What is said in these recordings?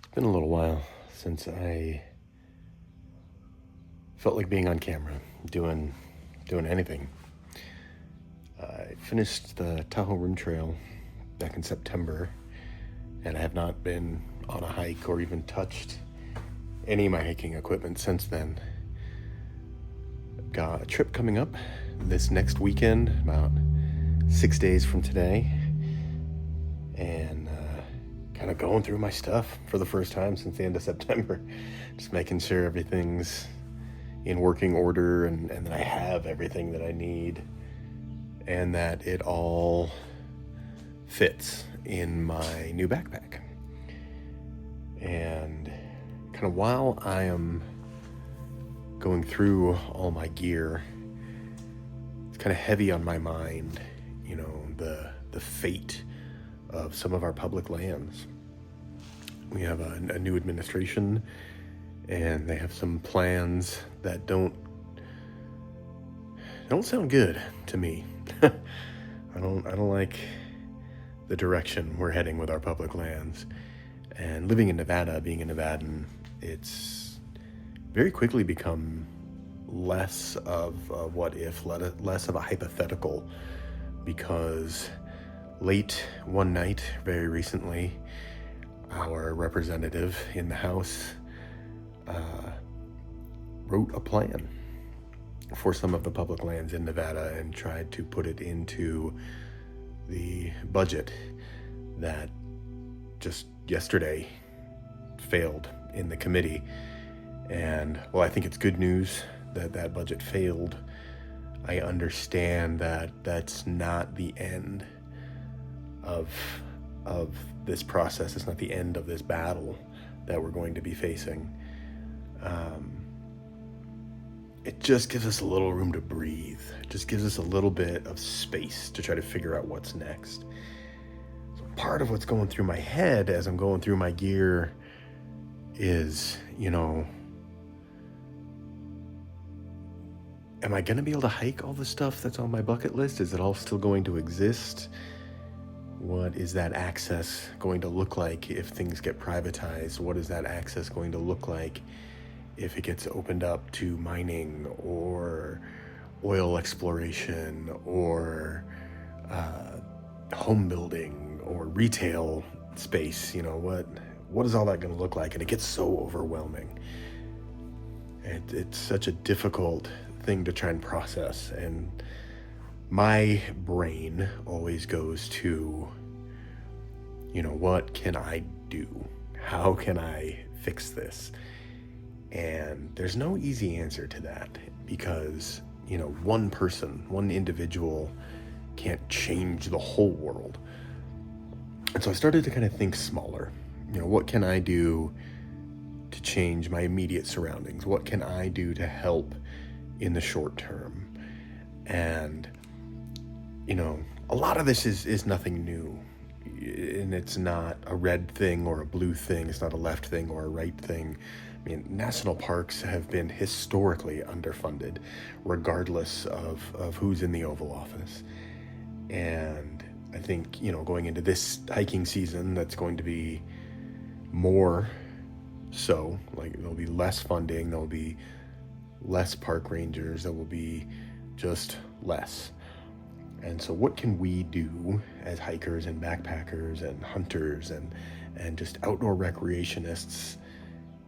It's been a little while since I felt like being on camera, doing anything. I finished the Tahoe Rim Trail back in September, and I have not been on a hike or even touched any of my hiking equipment since then. I've got a trip coming up this next weekend, about 6 days from today, and kind of going through my stuff for the first time since the end of September. Just making sure everything's in working order and that I have everything that I need and that it all fits in my new backpack. And kind of while I am going through all my gear, it's kind of heavy on my mind, the fate of some of our public lands. We have a new administration, and they have some plans that don't sound good to me. I don't like the direction we're heading with our public lands. And living in Nevada, being a Nevadan, it's very quickly become less of a what if, less of a hypothetical, because late one night, very recently, our representative in the House wrote a plan for some of the public lands in Nevada and tried to put it into the budget that just yesterday failed in the committee. And while I think it's good news that that budget failed, I understand that that's not the end of this process. It's not the end of this battle that we're going to be facing. It just gives us a little room to breathe. It just gives us a little bit of space to try to figure out what's next. So part of what's going through my head as I'm going through my gear is, am I going to be able to hike all the stuff that's on my bucket list? Is it all still going to exist? What is that access going to look like if things get privatized? What is that access going to look like if it gets opened up to mining or oil exploration or home building or retail space? What is all that going to look like? And it gets so overwhelming. It's such a difficult thing to try and process, and my brain always goes to, what can I do? How can I fix this? And there's no easy answer to that because, one person, one individual can't change the whole world. And so I started to kind of think smaller. What can I do to change my immediate surroundings? What can I do to help in the short term? And a lot of this is nothing new, and it's not a red thing or a blue thing. It's not a left thing or a right thing. I mean, national parks have been historically underfunded, regardless of who's in the Oval Office. And I think, going into this hiking season, that's going to be more so. Like, there'll be less funding, there'll be less park rangers, there will be just less. And so what can we do as hikers and backpackers and hunters and just outdoor recreationists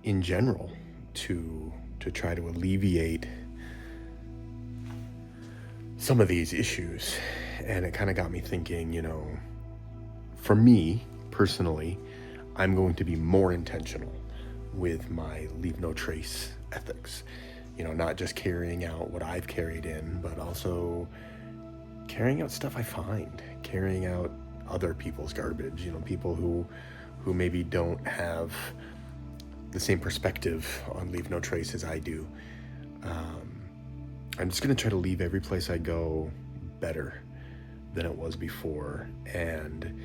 in general to try to alleviate some of these issues? And it kind of got me thinking, for me personally, I'm going to be more intentional with my leave no trace ethics. Not just carrying out what I've carried in, but also carrying out stuff I find, carrying out other people's garbage, people who maybe don't have the same perspective on leave no trace as I do. I'm just going to try to leave every place I go better than it was before. And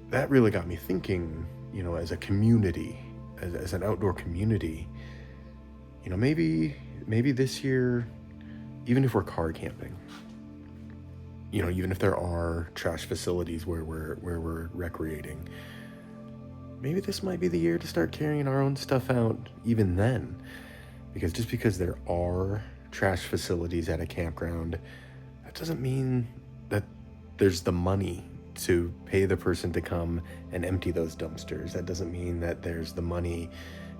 that really got me thinking, as a community, as an outdoor community, maybe this year, even if we're car camping, even if there are trash facilities where we're recreating, maybe this might be the year to start carrying our own stuff out even then. Because just because there are trash facilities at a campground, that doesn't mean that there's the money to pay the person to come and empty those dumpsters. That doesn't mean that there's the money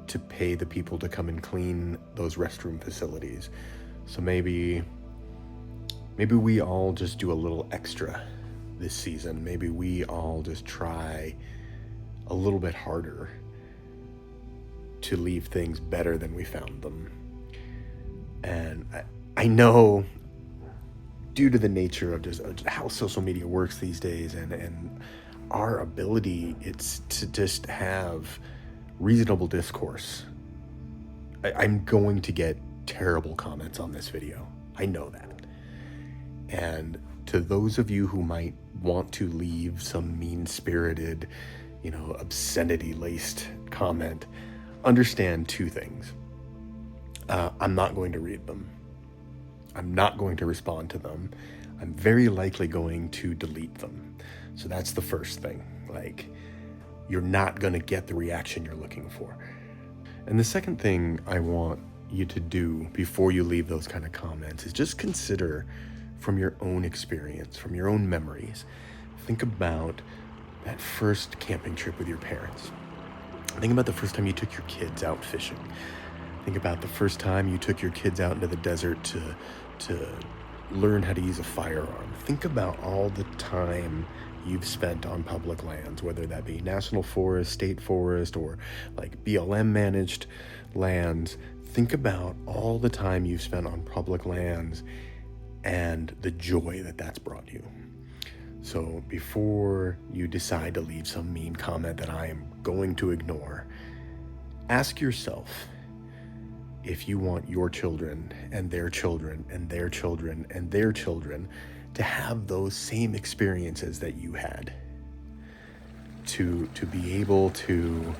to pay the people to come and clean those restroom facilities. So maybe we all just do a little extra this season. Maybe we all just try a little bit harder to leave things better than we found them. And I know, due to the nature of just how social media works these days and our ability, it's to just have reasonable discourse, I'm going to get terrible comments on this video. I know that. And to those of you who might want to leave some mean-spirited, obscenity-laced comment, understand two things. I'm not going to read them. I'm not going to respond to them. I'm very likely going to delete them. So that's the first thing. You're not going to get the reaction you're looking for. And the second thing I want you to do before you leave those kind of comments is just consider from your own experience, from your own memories. Think about that first camping trip with your parents. Think about the first time you took your kids out fishing. Think about the first time you took your kids out into the desert to learn how to use a firearm. Think about all the time you've spent on public lands, whether that be national forest, state forest, or BLM managed lands. Think about all the time you've spent on public lands and the joy that that's brought you. So before you decide to leave some mean comment that I am going to ignore, ask yourself if you want your children and their children and their children and their children to have those same experiences that you had, to be able to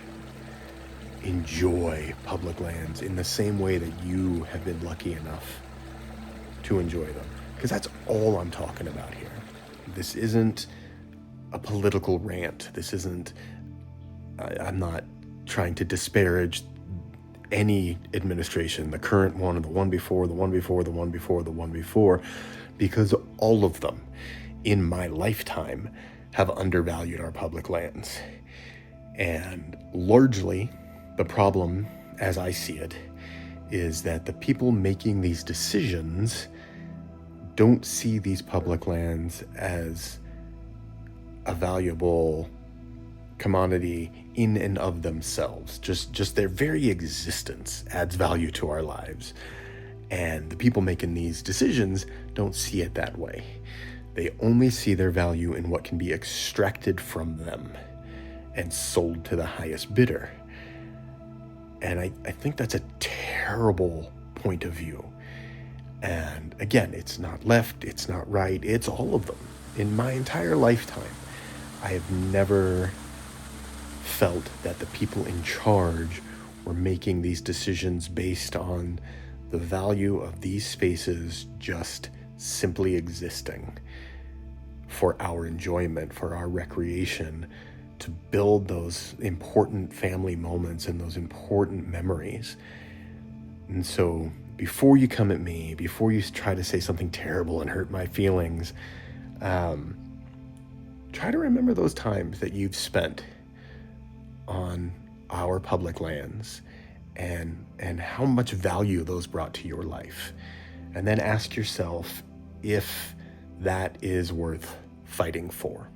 enjoy public lands in the same way that you have been lucky enough to enjoy them. Because that's all I'm talking about here. This isn't a political rant. This isn't, I'm not trying to disparage any administration, the current one, the one before, the one before, the one before, the one before, because all of them in my lifetime have undervalued our public lands. And largely, the problem, as I see it, is that the people making these decisions don't see these public lands as a valuable commodity in and of themselves. Just their very existence adds value to our lives. And the people making these decisions don't see it that way. They only see their value in what can be extracted from them and sold to the highest bidder. And I think that's a terrible point of view. And again, it's not left, it's not right, it's all of them. In my entire lifetime, I have never felt that the people in charge were making these decisions based on the value of these spaces just simply existing for our enjoyment, for our recreation, to build those important family moments and those important memories. And so before you come at me, before you try to say something terrible and hurt my feelings, try to remember those times that you've spent on our public lands and how much value those brought to your life. And then ask yourself if that is worth fighting for.